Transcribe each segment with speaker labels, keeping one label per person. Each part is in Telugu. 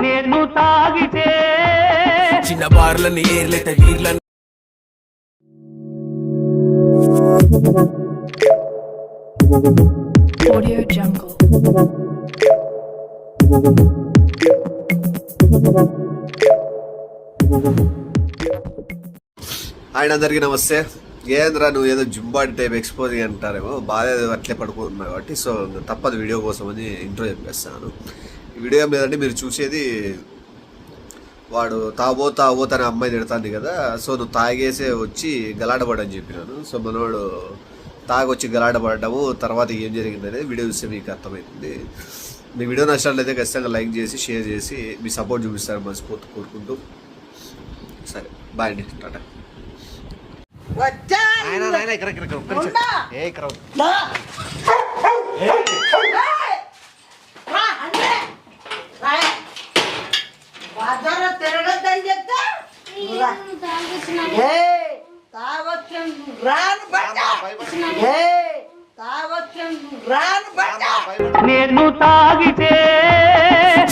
Speaker 1: నేను తాగితే చిన్న బార్లని ఏర్లైతే వీర్లని
Speaker 2: Audio Jungle.
Speaker 3: ఆయన అందరికీ నమస్తే. ఏంద్రా నువ్వు ఏదో జుంబాడి టైప్ ఎక్స్పోజింగ్ అంటారేమో, బాగా అట్లే పడుకుంటున్నావు కాబట్టి సో తప్పదు వీడియో కోసం అని ఇంట్రో చెప్పేస్తాను. ఈ వీడియో ఏం లేదంటే మీరు చూసేది వాడు తాగో తన అమ్మాయి తిడుతుంది కదా, సో నువ్వు తాగేసే వచ్చి గలాడబడని చెప్పినాను. సో మనవాడు తాగొచ్చి గలాడబడము, తర్వాత ఏం జరిగిందనేది వీడియో చూస్తే మీకు అర్థమవుతుంది. మీ వీడియో నచ్చినట్లయితే ఖచ్చితంగా లైక్ చేసి షేర్ చేసి మీ సపోర్ట్ చూపిస్తారు మనస్ఫూర్తి కోరుకుంటూ. సరే బాయ్ అండి, టాటా.
Speaker 4: తిరగద్దని చెప్తా
Speaker 1: నేను తాగితే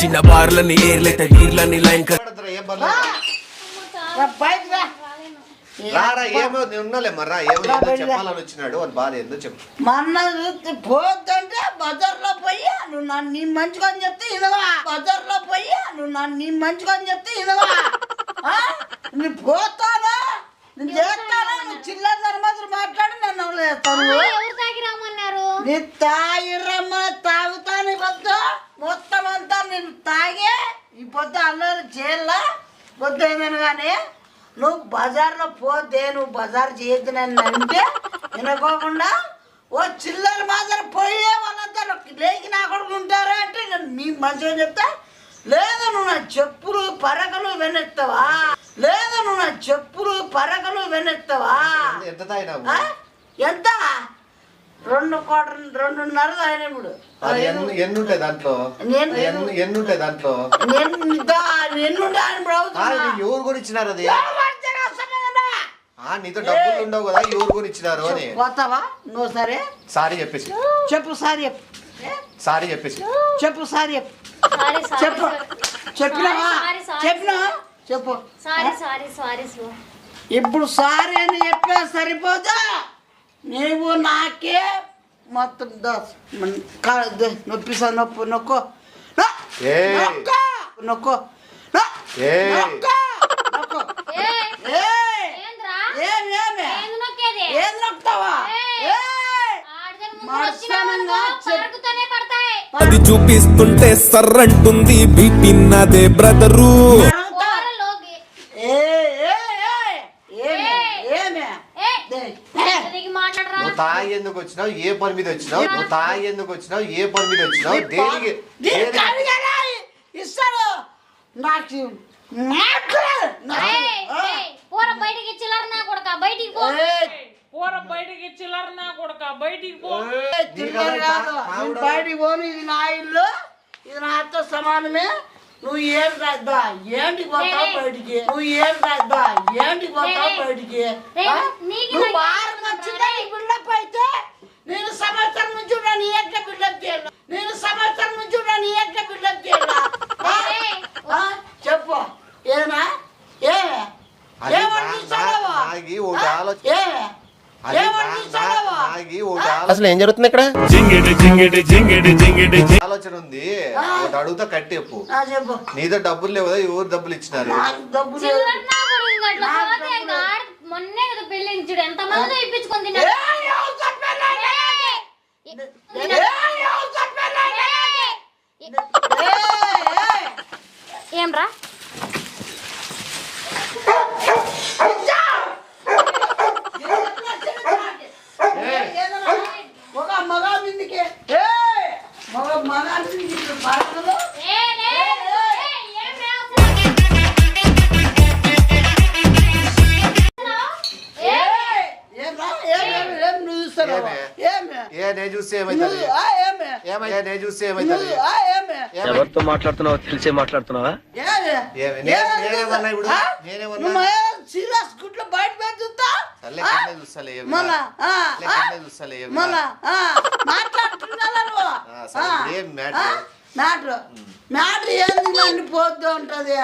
Speaker 1: చిన్న బార్లని ఏర్లైతే వీర్లని లైన్
Speaker 3: రారా ఏమో ఉన్నాలే మర్రా, ఏమో చెప్పాలని వచ్చినాడు అని బాధ ఏందో చెప్పు.
Speaker 4: మొన్న పోతుంటే బజార్లో పోయి నువ్వు నన్ను నీ మంచిగా అని చెప్తే ఇనవా, బజార్లో పోయి నువ్వు నన్ను నీ మంచిగా అని చెప్తే ఇనవా. నువ్వు పోతాను నేను చేస్తాను, నువ్వు చిల్లర మాత్రం మాట్లాడి నన్ను చేస్తాను. నీ తాగి రమ్మని తాగుతాను పొద్దు మొత్తం అంతా నేను తాగే ఈ పొద్దు అల్లరి చేయాలా పొద్దు ఏమైనా కానీ నువ్వు బజార్లో పోతే నువ్వు బజార్ చేయొద్దునని అంటే వినుకోకుండా ఓ చిల్లర మాత్రం పోయే వాళ్ళంతా లేకి నా కొడుకు ఉంటారా అంటే నీ మంచిగా చెప్తా. లేదా నువ్వు నా చెప్పులు పరకలు వెనెత్తావా, లేదా నువ్వు నా చెప్పులు పరకలు వెనెత్తావా. ఎంత 2.5 అయినప్పుడు
Speaker 3: ఎన్నుంటాయి దాంట్లో, ఎన్నుంటాయి దాంట్లో ఎవరు కూడా ఇచ్చినారు అది, నీతో డబ్బులు ఉండవు కదా ఎవరు కూడా ఇచ్చినారు అని
Speaker 4: పోతావా నువ్వు. సరే
Speaker 3: సారీ చెప్పేసి
Speaker 4: చెప్పు, సారీ చెప్పు,
Speaker 3: సారీ చెప్పేసి
Speaker 4: చెప్పు, సారీ చెప్పు, చెప్పు, చెప్పినావా చెప్పినావా చెప్పు. ఇప్పుడు సారీ అని చెప్పే సరిపోతా. నీవు నాకే మొత్తం నొప్పిసా నొప్పు నొక్కో నొక్కో ఏది నొక్కుతావా.
Speaker 1: అది చూపిస్తుంటే సర్రంటుంది బీపీ నాదే బ్రదరు.
Speaker 3: నువ్వు తాగి ఎందుకు వచ్చినావు, ఏ పని మీద వచ్చినావు, నువ్వు తాగి ఎందుకు వచ్చినావు, ఏ పని మీద వచ్చినావు, దేనికి
Speaker 4: ఇస్తాడు నాకు
Speaker 5: బయటికి చిల్లర నా కొడక బయటికి పో.
Speaker 4: బయటికి పోను, ఇది నా ఇల్లు, ఇది నాతో సమానమే. నువ్వు ఏం రాద్దా ఏంటి పోతావు బయటికి, నువ్వు ఏం రాద్దా ఏంటి పోతావు బయటికి. నువ్వు వారం వచ్చిందా నీ బిల్డప్ అయితే నేను సంవత్సరం నుంచి నీ ఎట్లా బిల్డప్ చేయాలి, నేను సంవత్సరం నుంచి నీ ఎట్లా బిల్డప్ చేయాలి చెప్పు. ఏనా
Speaker 3: అసలు ఏం జరుగుతుంది ఇక్కడ, ఆలోచన ఉంది ఒకటి అడుగుతా కట్టేపు. నీతో డబ్బులు లేవు కదా, ఎవరు డబ్బులు ఇచ్చినారు.
Speaker 5: మొన్నే కదా పెళ్ళించుడు ఎంత మంది ఇప్పించుకొని ఏం రా
Speaker 1: ఎవరితో మాట్లాడుతున్నావో తెలిసే మాట్లాడుతున్నావా.
Speaker 4: సీరియస్ గుట్లో బయట పెట్టుతా మాట్లాడుతున్నా
Speaker 3: ఏం మ్యాటర్
Speaker 4: మ్యాటర్ ఏంది నన్ను పోతూ ఉంటది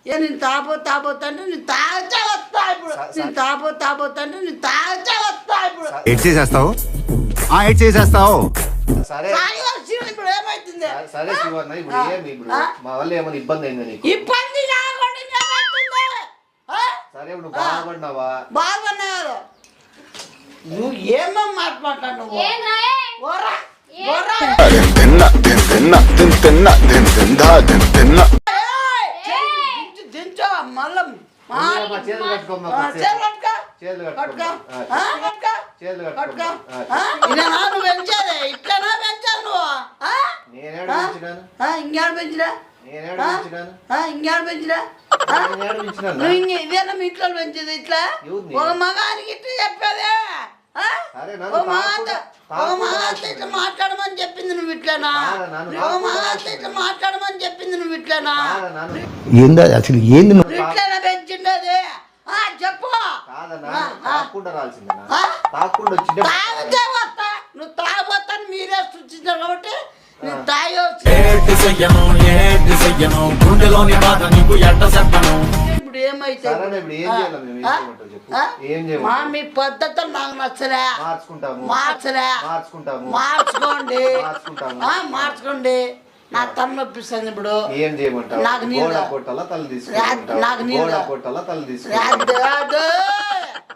Speaker 4: నేను తాపోతంటే నేను తాగితే వస్తా ఇప్పుడు నేను తాపోతంటే నేను తాగితే వస్తా ఇప్పుడు
Speaker 2: ఎడ్ చేసేస్తావు
Speaker 3: సరే
Speaker 4: ఇప్పుడు ఏమైతుంది
Speaker 3: సరే శివన్న ఇప్పుడు ఏమి ఇప్పుడు మా వల్ల ఏమైనా ఇబ్బంది అయిందా నీకు
Speaker 4: ఇబ్బంది లేకుండా ఏమైతుంది
Speaker 3: సరే ఇప్పుడు బాగుపడినావా
Speaker 4: బాగున్నారు నువ్వు ఏమో మాట్లాడతావు నువ్వు ఓరా దించో మళ్ళీ నువ్వు పెంచాలి ఇట్లనా పెంచాలి నువ్వు ఇంకేడు పెంచినా ఇంకేడు పెంచినా నువ్వు ఇదేనా మీ ఇంట్లో పెంచేది ఇట్లా ఒక మగానికి ఇట్లా చెప్పేదే ఇట్లా మాట్లాడమని చెప్పింది నువ్వు ఇట్లనా ఇట్లా మాట్లాడమని చెప్పింది నువ్వు ఇట్లనా
Speaker 2: ఏందా అసలు ఏంది
Speaker 4: ఇట్లనా పెంచిండేది చెప్పు తాగితే వస్తా నువ్వు తాగొస్తాను మీరే సృష్టించారు కాబట్టి నువ్వు తాగి ఇప్పుడు ఏమైతే మీ పద్ధతులు నాకు నచ్చలే మార్చుకోండి నా తల నొప్పిస్తుంది ఇప్పుడు
Speaker 3: ఏం చేయమంటావు
Speaker 4: నాకు నీళ్ళు
Speaker 3: కొట్టాలా తల
Speaker 4: నాకు నీళ్ళు
Speaker 3: కొట్టాలా తల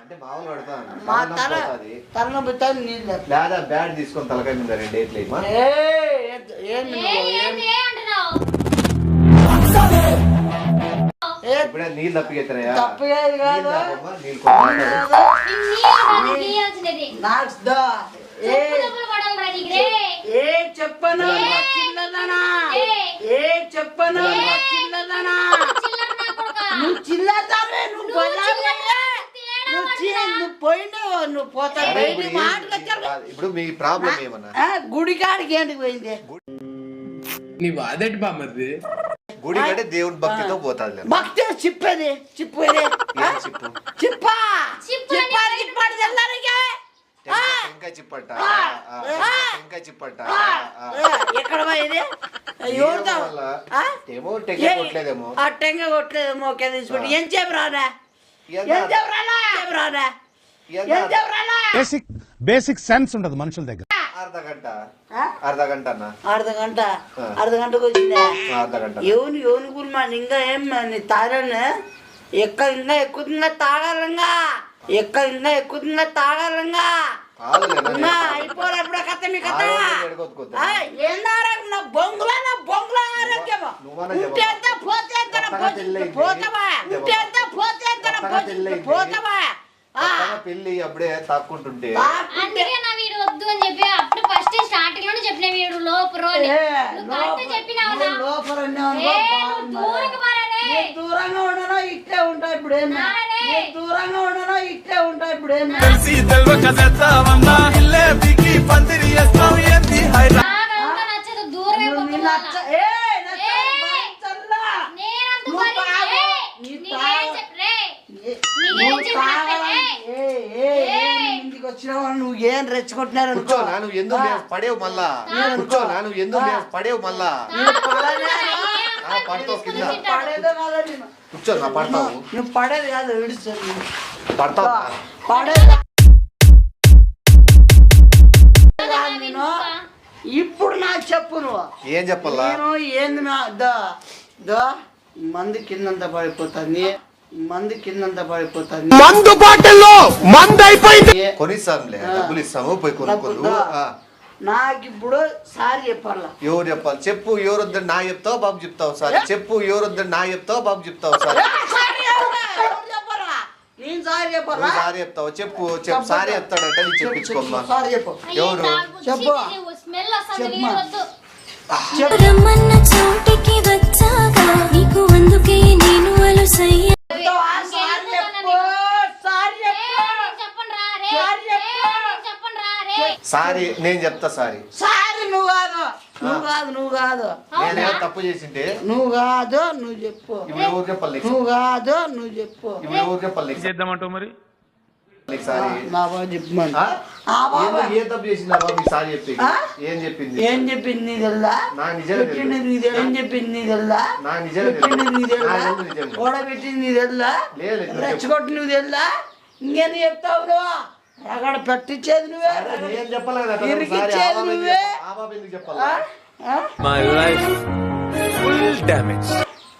Speaker 3: అంటే మామూలు పడతాను
Speaker 4: మా తల నొప్పుతుంది నీళ్ళు
Speaker 3: లేదా బ్యాట్ తీసుకొని తలకాయ మీద రెండేట్లే ఇప్పుడే నీళ్ళు తప్పిగెత్తనాయా
Speaker 4: తప్పేది కాదు చెప్పను చెప్పను నువ్వు చిల్లదావే నువ్వు పోయినావు నువ్వు పోతావు
Speaker 3: ఇప్పుడు మీ ప్రాబ్లం ఏమన్నా
Speaker 4: గుడి కాడికి ఏంటికి పోయింది
Speaker 1: నీ వాదటి బామ్మది
Speaker 3: గుడి కంటే దేవుని భక్తితో పోతాది
Speaker 4: భక్తి చిప్పేది చిప్పా
Speaker 3: టెంకాయ చిప్పట్ట
Speaker 4: ఎక్కడ పోయేది
Speaker 3: ఏమో టెంకాయ కొట్టలేదేమో
Speaker 4: ఆ టెంకాయ కొట్టలేదేమో ఓకే తీసుకుంటే ఏం చెప్పు రాదా
Speaker 2: బేసిక్ సెన్స్ ఉండదు మనుషుల దగ్గర
Speaker 4: అర్ధగంటకు వచ్చిందా ఎవని గురిమా ఇంకా ఏం తాగలే ఇంకా ఎక్కువ తాగాలంగా ఎక్కువ తాగాలంగా అయిపోలే ఇప్పుడు కథ మీ కథ నా బొంగులా ఆరోగ్యమా ఉంటే ఎంత పోతే ఎంత పోతావా ఉంటే ఎంత పోతే ఎంత పోతావా
Speaker 3: పెళ్లి అప్పుడే తాక్కుంటుంటే
Speaker 5: అందుకే నా వీడు వద్దు అని చెప్పి అప్పుడు ఫస్ట్ స్టార్టింగ్ లోనే చెప్పిన వీడు లోపల
Speaker 4: దూరంగా ఉండనా ఇట్లే ఉంటా ఇప్పుడు దూరంగా ఉండనా ఇట్లే ఉంటా ఇప్పుడు
Speaker 5: నచ్చదు దూరం
Speaker 4: ఇంటికి వచ్చినావా నువ్వు ఏం రెచ్చుకుంటున్నారు
Speaker 3: నువ్వు ఎందుకు పడేవు మళ్ళా నువ్వు ఎందుకు పడేవు మళ్ళా పడతావు కింద కూర్చో నా పడతావు
Speaker 4: నువ్వు పడేది కాదు విడుస్తాను
Speaker 3: పడతావు
Speaker 4: పడేది ఇప్పుడు నాకు చెప్పు నువ్వు
Speaker 3: ఏం చెప్పాలా
Speaker 4: నేను ఏంది మంది కిందంతా పడిపోతుంది
Speaker 2: మందు బాటల్లో మందు అయిపోయింది
Speaker 3: కొనిస్తానులే డబ్బులు ఇస్తాము పోయి కొనుక్కోదు
Speaker 4: నాకు ఇప్పుడు సారి చెప్పాలా
Speaker 3: ఎవరు చెప్పాలి చెప్పు ఎవరు వద్దని నా చెప్తావు బాబు చెప్తావు సార్ చెప్పు ఎవరు వద్దని నా చెప్తావు బాబు చెప్తావు సార్
Speaker 4: నేను సారి చెప్పాలా
Speaker 3: సారీ చెప్తావు చెప్పు సారీ చెప్తాడంటే నీ చెప్పించుకోమ్మా
Speaker 4: సారి చెప్పు
Speaker 3: ఎవరు
Speaker 4: చెప్పు
Speaker 6: రమ్మన్న చోటికి వచ్చాగా నీకు అందుకే నేను అలసయ్య
Speaker 3: సారీ నేను చెప్తా సారీ
Speaker 4: సారీ నువ్వు కాదు
Speaker 3: నేనేమో తప్పు చేసింటే
Speaker 4: నువ్వు కాదు నువ్వు చెప్పు
Speaker 3: ఇప్పుడు ఎవరు చెప్పాలి
Speaker 4: నువ్వు కాదు నువ్వు చెప్పు
Speaker 3: ఇప్పుడు ఎవరు చెప్పాలి
Speaker 1: చేద్దామంటావు మరి
Speaker 3: నీకు సారీ
Speaker 4: నా బాబు చెప్పమని
Speaker 3: ఆ?
Speaker 4: ఆ బాబా
Speaker 3: ఏం తప్పు చేసింది బాబు నీకు సారీ చెప్పి
Speaker 4: ఆ?
Speaker 3: ఏం చెప్పింది
Speaker 4: ఏం చెప్పింది నీ తెల్లా
Speaker 3: నాకు నిజంగా
Speaker 4: పెట్టింది నీ తెల్లా ఏం చెప్పింది నీ తెల్లా
Speaker 3: నాకు నిజంగా
Speaker 4: పెట్టింది నీ తెల్లా
Speaker 3: నాకు నిజంగా.
Speaker 4: ఓడబెట్టింది నీ తెల్లా
Speaker 3: లేదు, లేదు.
Speaker 4: రెచ్చగొట్టి నువ్వు తెల్లా ఇంకేం చెప్తావు నువ్వు అక్కడ పెట్టించేది నువ్వే
Speaker 3: నేను చెప్పాలి కదా అట్లా
Speaker 4: ఇరికిచ్చేది
Speaker 3: సారీ, ఆ బాబు ఎందుకు
Speaker 4: నువ్వే.
Speaker 3: చెప్పాలి? ఆ బాబు ఎందుకు చెప్పాలి
Speaker 4: ఆ? ఆ?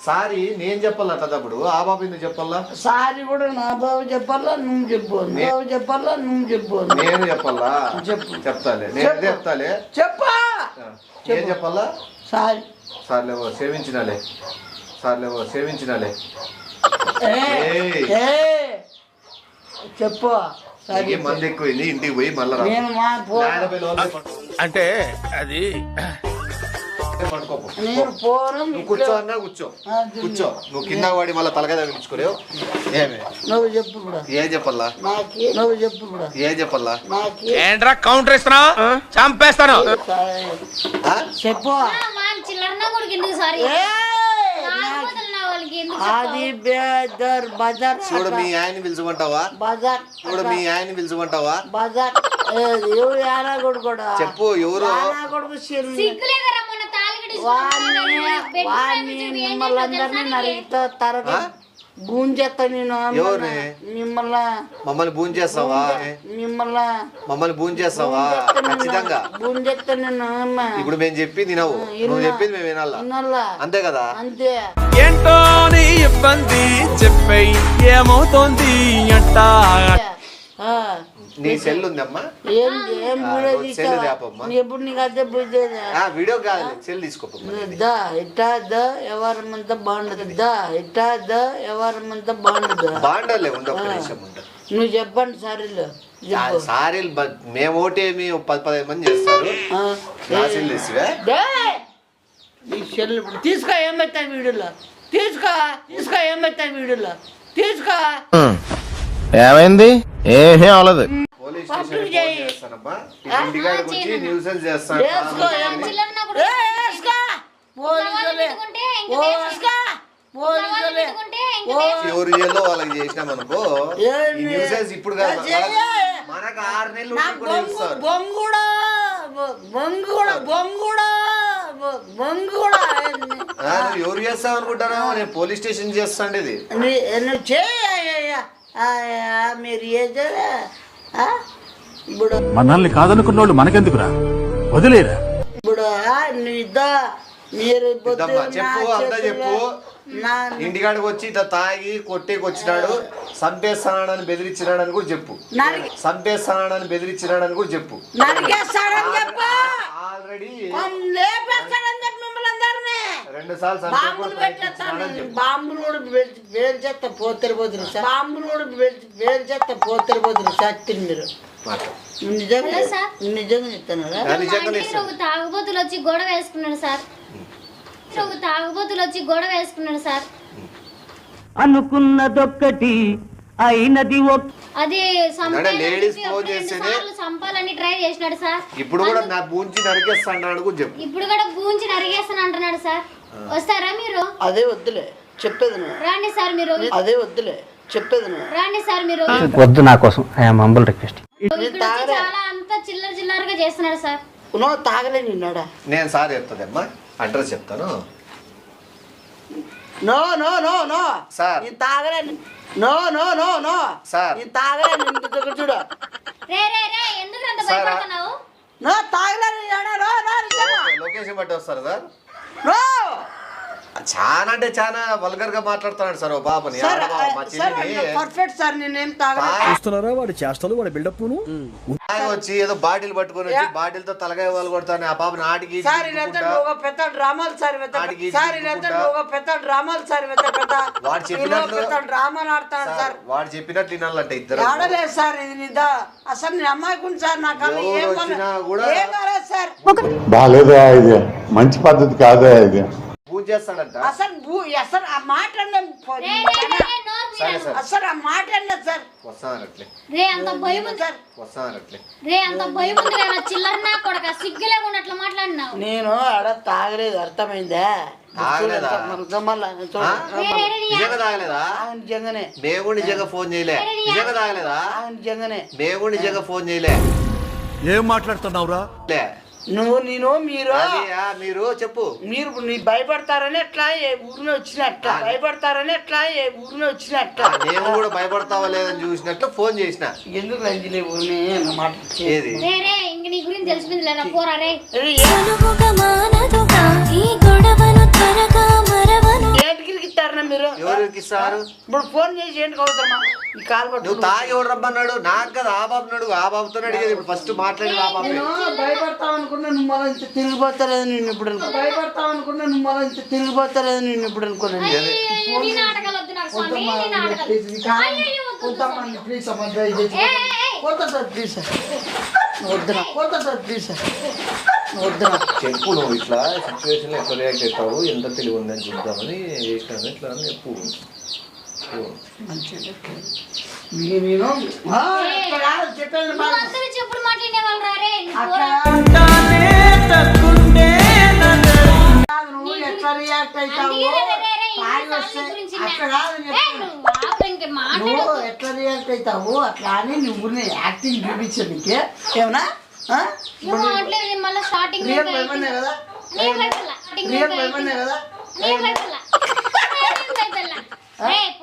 Speaker 3: సారీ నేను చెప్పాలా తప్పుడు ఆ బాబు ఎందుకు చెప్పాలా
Speaker 4: సారీ కూడా నా బాబు చెప్పాలా నువ్వు చెప్పు బాబు చెప్పాలా నువ్వు చెప్పు
Speaker 3: నేను చెప్పాలా
Speaker 4: చెప్పు.
Speaker 3: చెప్తాలే నేను చెప్తాలే
Speaker 4: చెప్పా
Speaker 3: ఏం చెప్పాలా
Speaker 4: సారీ
Speaker 3: సార్లేవో సేవించినాలే సార్లేవో సేవించినాలే
Speaker 4: ఏ, ఏ, చెప్పు సరే
Speaker 3: నీకే మంది ఎక్కువైంది ఇంటికి పోయి మళ్ళా రా.
Speaker 4: నేను మా
Speaker 3: నాయన పోయి లోపలికి పడుకో.
Speaker 2: అంటే అది
Speaker 3: పడుకోపో.
Speaker 4: నేను పోను
Speaker 3: నువ్వు కూర్చో అన్నా కూర్చో కూర్చో నువ్వు కింద పడి మళ్ళీ తలకాయ తగిలించుకోలేవు ఏమి
Speaker 4: నువ్వు చెప్పు కూడా
Speaker 3: ఏం చెప్పాలా
Speaker 4: నాకి నువ్వు చెప్పు కూడా
Speaker 3: ఏం చెప్పాలా
Speaker 4: నాకి
Speaker 2: ఏంట్రా కౌంటర్ ఇస్తున్నావు చంపేస్తాను
Speaker 4: సరే.
Speaker 3: ఆ?
Speaker 4: చెప్పు
Speaker 5: మా చిల్లరన్నా కూడా ఎందుకు సారీ
Speaker 4: ఏయ్,
Speaker 5: తాగుబోతులు నా వాళ్ళకి ఎందుకు
Speaker 4: అది బేదర్ బజార్
Speaker 3: చూడు మీ ఆయన్ని పిలుచుకుంటావా
Speaker 4: బజార్
Speaker 3: చూడు మీ ఆయన్ని పిలుచుకుంటావా
Speaker 4: బజార్ ఎవరు యానా కొడుకు కూడా
Speaker 3: చెప్పు ఎవరు
Speaker 4: యానా కొడుకు చిన్న
Speaker 5: సిగ్గులేదరా మొన్న తాలిగడి
Speaker 4: వాడిని మిమ్మల్ని అందరినీ నరిగితో తరగ గుంజెత్తా నేను
Speaker 3: ఎవరిని?
Speaker 4: మిమ్మల్ని
Speaker 3: మమ్మల్ని బూన్ చేస్తావా
Speaker 4: మిమ్మల్ని
Speaker 3: మమ్మల్ని బూన్ చేస్తావా ఖచ్చితంగా
Speaker 4: గుంజెత్తా నేను
Speaker 3: ఇప్పుడు మేము చెప్పింది వినవు నువ్వు చెప్పింది మేము వినాలా
Speaker 4: వినాలా?
Speaker 3: అంతే కదా
Speaker 4: అంతే
Speaker 7: ఏంటో నీ ఇబ్బంది చెప్పేయ్ ఏమవుతోంది అంటా
Speaker 4: ఆ,
Speaker 3: నీ సెల్ ఉందమ్మా
Speaker 4: ఏం ఏం వీడియో
Speaker 3: సెల్
Speaker 4: తీసావా?
Speaker 3: తేపమ్మా.
Speaker 4: ఎప్పుడు నీకు అదే బుద్ధేదా
Speaker 3: వీడియో కాదు సెల్ తీసుకోపమ్మా
Speaker 4: దా ఇట్టా ద ఎవరమంతా బాగుండదు దా ఇట్టా ద ఎవరమంతా బాగుండదు
Speaker 3: బాండలే ఉండు ఒక్క నిమిషం ఉండు
Speaker 4: నువ్వు చెప్పండి సారీలు చెప్పు
Speaker 3: సారీలు మేము ఓటేమి 10-15 మంది చేస్తారు
Speaker 4: ఆ,
Speaker 3: నా సెల్ తీసివే
Speaker 4: డేయ్! నీ సెల్ ఇప్పుడు తీసుకో ఏమైతాయి వీడియోలో తీసుకో ఏమైతాయి వీడియోలో తీసుకో
Speaker 2: ఏమైంది ఏమీ అవలేదు
Speaker 3: పోలీస్
Speaker 4: పబ్లిక్
Speaker 3: స్టేషన్
Speaker 4: చేయి.
Speaker 3: చేస్తానమ్మా ఇంటికాడికి వచ్చి న్యూసెన్స్ చేస్తాను
Speaker 4: వేసుకో
Speaker 5: చిల్లరన్నా కూడా
Speaker 4: వేసుకో పోలీసులే
Speaker 5: పెట్టుకుంటే ఇంక
Speaker 4: పోలీసుగా పోలీసులే
Speaker 5: పెట్టుకుంటే ఇంక
Speaker 3: ఎవరు చేయాలో వాళ్ళకి చేసినామనుకో ఈ న్యూసెన్స్ ఇప్పుడు కాదు మనకు 6 నెలలు
Speaker 4: నా
Speaker 3: ఉంటే కూడా ఇస్తారు
Speaker 4: బొంగుడా
Speaker 3: నువ్వు ఎవరు చేస్తావు అనుకుంటారా నేను పోలీస్ స్టేషన్ చేస్తాండి ఇది
Speaker 4: నువ్వు చేయ మీరు ఏదైనా ఇప్పుడు
Speaker 8: మనల్ని కాదనుకున్న వాళ్ళు మనకెందుకురా వదిలేరా
Speaker 4: ఇప్పుడు నువ్వు మీరు
Speaker 3: ఇద్దమ్మా, చెప్పు అంతా చెప్పు ఇంటికాడికి వచ్చి ఇట్లా తాగి కొట్టేకి వచ్చినాడు చంపేస్తానని బెదిరించినాడని కూడా చెప్పు చంపేస్తానని బెదిరించినాడని కూడా చెప్పు
Speaker 4: నరికేస్తాడని చెప్పు
Speaker 3: ఆల్రెడీ
Speaker 4: లేపేస్తాడని చెప్పి మిమ్మల్ని అందరినీ
Speaker 3: 2 సార్లు
Speaker 4: బాంబులు పెట్టేస్తాను బాంబులు కూడా వేలు చేస్తా పోతారు సార్ బాంబులు కూడా వేలు చేస్తా పోతారు సత్తి మీరు నిజంగా
Speaker 5: సార్?
Speaker 4: నిజంగా చెప్తున్నారా
Speaker 5: మా ఇంటి దగ్గర ఒక తాగుబోతులు వచ్చి గొడవ వేసుకున్నాడు సార్ సార్
Speaker 9: అనుకున్నదొక్కటి అయినది
Speaker 5: అది
Speaker 3: లేడీస్ ఫోన్ చేస్తేనే
Speaker 5: సంపాలని ట్రై చేసినాడు సార్
Speaker 3: ఇప్పుడు కూడా నా బూంచి నరికేస్తాడు కూడా చెప్పు
Speaker 5: ఇప్పుడు కూడా గూంచి నరిగేస్తాను అంటున్నాడు సార్ వస్తారా మీరు
Speaker 4: అదే వద్దులే చెప్పేది నువ్వు
Speaker 5: రాండి సార్ మీరు
Speaker 4: అదే వద్దులే చెప్పేది నువ్వు
Speaker 5: రాండి సార్ మీరు
Speaker 8: వద్దు నా కోసం ఐఎమ్ హంబుల్ రిక్వెస్ట్
Speaker 5: ఇక్కడ వచ్చి చాలా అంతా చిల్లరగా చేస్తున్నాడు సార్
Speaker 4: నువ్వు తాగలే నిన్నాడా
Speaker 3: నేను సార్ చెప్తాదమ్మా అడ్రస్ చెప్తాను
Speaker 4: no no no no
Speaker 3: sir.
Speaker 4: నేను తాగలే no no no no
Speaker 3: sir.
Speaker 4: నేను తాగలే నిన్ను దగ్గర చూడు
Speaker 5: రే ఎందుకు అంత
Speaker 3: సార్.
Speaker 5: భయపడుతున్నావు
Speaker 4: నో తాగలే నిన్నాడా నో నో నిజంగా.
Speaker 3: లొకేషన్ బట్టి వస్తారు సార్
Speaker 4: నో
Speaker 3: చాలా అంటే చాలా వల్గర్ గా మాట్లాడుతున్నాడు సార్ ఓ బాబుని
Speaker 4: సార్
Speaker 3: మా
Speaker 4: సార్
Speaker 3: చెల్లిని
Speaker 4: పర్ఫెక్ట్ సార్ నేనేం తాగలే
Speaker 8: చూస్తున్నారా వాడి చేష్టలు వాడి బిల్డప్ను
Speaker 3: తాగి వచ్చి ఏదో బాటిల్ పట్టుకొని వచ్చి బాటిల్ తో తలకాయ వాళ్ళు కొడతాను ఆ పాప నాటికి
Speaker 4: సార్ ఇదంతా ఒక పెద్ద డ్రామాలు సార్ ఇదంతా
Speaker 3: ఆడికి
Speaker 4: సార్ ఇదంతా ఒక పెద్ద డ్రామాలు సార్ ఇదంతా పెద్ద
Speaker 3: వాడు చెప్పినట్లు-
Speaker 4: పెద్ద డ్రామాలు ఆడతాను సార్
Speaker 3: వాడు చెప్పినట్టు వినాలంటే ఇద్దరు
Speaker 4: ఆడలేదు సార్ ఇది నిదా అసలు నేను అమ్మాయికుని సార్ నాకు అలా
Speaker 3: ఎవరు
Speaker 4: ఏం
Speaker 3: వచ్చినా
Speaker 4: కాలేదు.
Speaker 3: కూడా-
Speaker 4: ఏం కాలేదు సార్
Speaker 10: బాగాలేదా ఇది మంచి పద్ధతి కాదా ఇది
Speaker 3: పూజ చేస్తాడంట
Speaker 4: అసలు అసలు ఆ మాట
Speaker 5: రే నోరు
Speaker 3: సరే సార్
Speaker 4: అసలు ఆ మాట అన్నది సార్.
Speaker 3: వస్తానట్లే
Speaker 5: రే అంత భయం ఉంది
Speaker 4: సార్
Speaker 3: వస్తానట్లే.
Speaker 5: రే అంత భయం ఉంది రే, నా చిల్లర నా కొడక సిగ్గులేకుండా ఉన్నట్లు మాట్లాడినావు.
Speaker 4: నేను ఆడ తాగలేదు, అర్థమైందా?
Speaker 3: తాగలేదా? నిజంగా తాగలేదా?
Speaker 4: నిజంగానే
Speaker 3: మేము కూడా నిజంగా ఫోన్ చేయలే. నిజంగా తాగలేదా?
Speaker 4: నిజంగానే
Speaker 3: మేము కూడా నిజంగా ఫోన్ చేయలే.
Speaker 8: ఏం మాట్లాడుతున్నావురా?
Speaker 3: లే.
Speaker 4: నువ్వు నేను మీరు
Speaker 3: అదియా, మీరు చెప్పు.
Speaker 4: మీరు నీ భయపడతారని ఎట్లా ఊరిని వచ్చినట్ట, భయపడతారని ఎట్లా ఊరిని వచ్చినట్ట.
Speaker 3: నేను కూడా భయపడతావా లేదని చూసినట్లు ఫోన్ చేసిన.
Speaker 4: ఎందుకు లంజిలే ఊరిని మాట
Speaker 3: ఏది
Speaker 5: రే రే ఇంక నీ గురించి తెలిసిపోయింది లేరా, పోరా రే.
Speaker 6: సులువుగా మానదుగా ఈ గొడవను త్వరగా మరవను.
Speaker 4: ఏంటికి ఇస్తారన్నా మీరు?
Speaker 3: ఎవరికి ఇస్తారు?
Speaker 4: ఇప్పుడు ఫోన్ చేసి ఏంటికి అవుతామా? ఈ కాలు పట్టు.
Speaker 3: నువ్వు తాగి ఎవడు రమ్మన్నాడు? నాకు కదా ఆ బాబు నాడు, ఆ బాబుతో అడిగేది. ఇప్పుడు ఫస్ట్ మాట్లాడి ఆ బాబు.
Speaker 4: భయపడతావు అనుకున్నా నువ్వు మళ్ళీ ఇంత తిరిగిపోతాలేదు నేను ఇప్పుడు అనుకో. భయపడతావు అనుకున్నా నువ్వు మళ్ళీ ఇంత తిరిగిపోతాలేదు నేను ఇప్పుడు అనుకోలేదు.
Speaker 5: అయ్యయ్యో, నీ నాటకాలు వద్దు నాకు స్వామి, నీ నాటకాలు. అయ్యయ్యో, వద్దు స్వామి.
Speaker 4: ప్లీజ్ అమ్మా,
Speaker 5: ఏ, ఏ, ఏ.
Speaker 4: పోతా సార్ ప్లీజ్ సార్, వద్దునా పోతా సార్ ప్లీజ్ సార్, వద్దునా.
Speaker 3: చెప్పు నువ్వు ఇట్లా సిచ్యువేషన్ లో ఎట్లా రియాక్ట్ అవుతావు, ఎంత తెలివి ఉందని చూద్దామని చేసినాను. ఇట్లా అని చెప్పు.
Speaker 4: నేను చెప్పాను
Speaker 5: నువ్వు అందరూ చెప్పుడు మాట్లాడే వాళ్ళు రా రే.
Speaker 4: నువ్వు ఎట్లా రియాక్ట్ అవుతావు? అట్లా కాదు నువ్వు ఎట్లా రియాక్ట్ అవుతావు అట్లా అని నువ్వు యాక్టింగ్ చూపించడానికి ఏమన్నా
Speaker 5: మళ్ళీ స్టార్టింగ్
Speaker 4: రియల్ భయమనే కదా, రియల్ భయమనే కదా.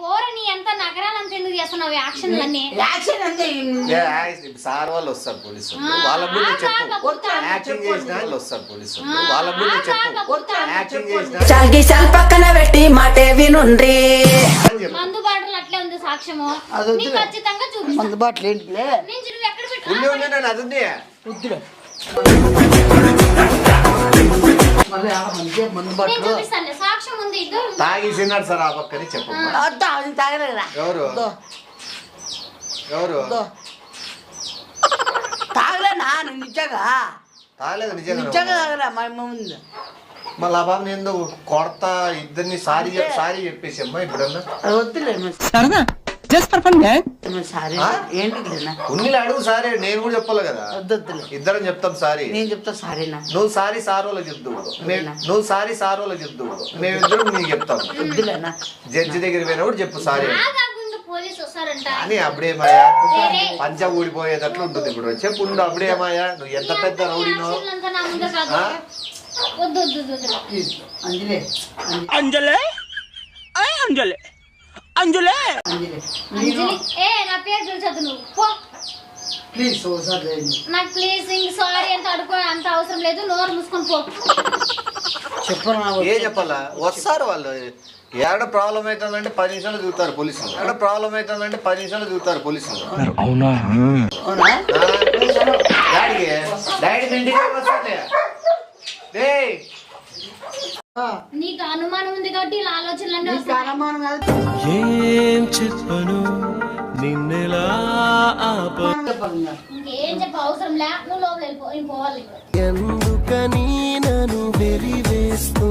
Speaker 5: పోర నీ ఎంత నగరాలంత ఎందుకు చేస్తున్నావు యాక్షన్లన్నీ?
Speaker 4: యాక్షన్ అంటే
Speaker 3: సార్ వాళ్ళు వస్తారు పోలీసు వాళ్ళ ముందు చెప్పు. యాక్టింగ్ చేసిన వాళ్ళు వస్తారు పోలీసు వాళ్ళ ముందు చెప్పు. యాక్టింగ్ చేసిన
Speaker 4: పక్కన పెట్టి మాటే వినుండ్రి.
Speaker 5: మందు బాటలు అట్లే ఉంది సాక్ష్యము,
Speaker 4: అది
Speaker 5: నీకు ఖచ్చితంగా చూపిస్తా.
Speaker 4: మందు బాటలు ఏంటిలే
Speaker 5: నేను నువ్వు ఎక్కడ పెట్టు?
Speaker 3: ఉండే ఉండే నన్ను అది ఉంది.
Speaker 4: వద్దులే మళ్ళీ మందు
Speaker 5: నేను
Speaker 4: బాటలు
Speaker 5: చూపిస్తాను, సాక్ష్యం ఉంది. ఇద్దరు
Speaker 3: తాగేసినాడు సార్ ఆ పక్కని చెప్పు.
Speaker 4: వద్దా అది తాగలేదా?
Speaker 3: ఎవరు ఎవరు
Speaker 4: తాగలేనా? నువ్వు నిజంగా
Speaker 3: తాగలేదు?
Speaker 4: నిజంగా
Speaker 3: నిజంగా
Speaker 4: తాగలే మా అమ్మ ముందు.
Speaker 3: మళ్ళీ ఆ బాబు నేను కొడతా ఇద్దరిని సారీ చెప్పేసి అమ్మా ఇప్పుడన్నా.
Speaker 4: అది వద్దులే సారీ ఏంటిలేనా?
Speaker 3: ఉన్నిలు అడుగు సారీ, నేను కూడా చెప్పాలి కదా.
Speaker 4: వద్దులే
Speaker 3: ఇద్దరం చెప్తాం సారీ.
Speaker 4: నేను చెప్తా సారీనా?
Speaker 3: నువ్వు సారీ సార్ వాళ్ళకి చెప్దు, నువ్వు సారీ సార్ వాళ్ళకి చెప్దు, మేమిద్దరం నీకు చెప్తాం.
Speaker 4: వద్దులేనా?
Speaker 3: జడ్జి దగ్గర పోయినప్పుడు చెప్పు సారీ
Speaker 5: పోలీసు వస్తారంట.
Speaker 3: అని. అప్పుడేమాయా పంచ ఊడిపోయేటట్లు ఉంటుంది. ఇప్పుడు చెప్పు ఉండు. అప్పుడేమాయా నువ్వు ఎంత పెద్ద రౌడీనో.
Speaker 5: యాక్షన్లంతా నా ముందు కాదు. వద్దు వద్దు వద్దు.
Speaker 4: అంజలే
Speaker 7: అంజలే అంజలే అంజలే
Speaker 4: అంజలే
Speaker 5: అంజలి ఏ నా పేరు చూసొద్దు నువ్వు పో.
Speaker 4: ప్లీజ్ ఒకసారి
Speaker 5: నాకు ప్లీజ్ ఇంక సారీ అంత అడుకో అంత అవసరం లేదు, నోరు మూసుకొని పో.
Speaker 4: చెప్పనా?
Speaker 3: ఏ చెప్పాలా? వస్తారు వాళ్ళు. ఎక్కడ ప్రాబ్లం అవుతుందంటే 10 నిమిషాలు దిగుతారు పోలీసులు. ఎక్కడ ప్రాబ్లం అవుతుందంటే 10 నిమిషాలు దిగుతారు పోలీసులు.
Speaker 8: అవునా?
Speaker 4: అవునా?
Speaker 3: డాడీకి డాడీ ఇంటికి వస్తాడే.
Speaker 5: నీకు అనుమానం ఉంది కాబట్టి ఇలా ఆలోచనలన్నీ
Speaker 4: నీకు
Speaker 5: వస్తాయి.
Speaker 4: అనుమానం కాదు.
Speaker 7: ఏం చెప్పను నిన్నెలా
Speaker 4: చెప్పాలి ఇంకా.
Speaker 5: ఇంకేం చెప్ప అవసరం లే, నువ్వు లోపల వెళ్ళిపో. నేను పోవాలి ఇప్పుడు.
Speaker 7: ఎందుకని నన్ను వెలివేస్తూ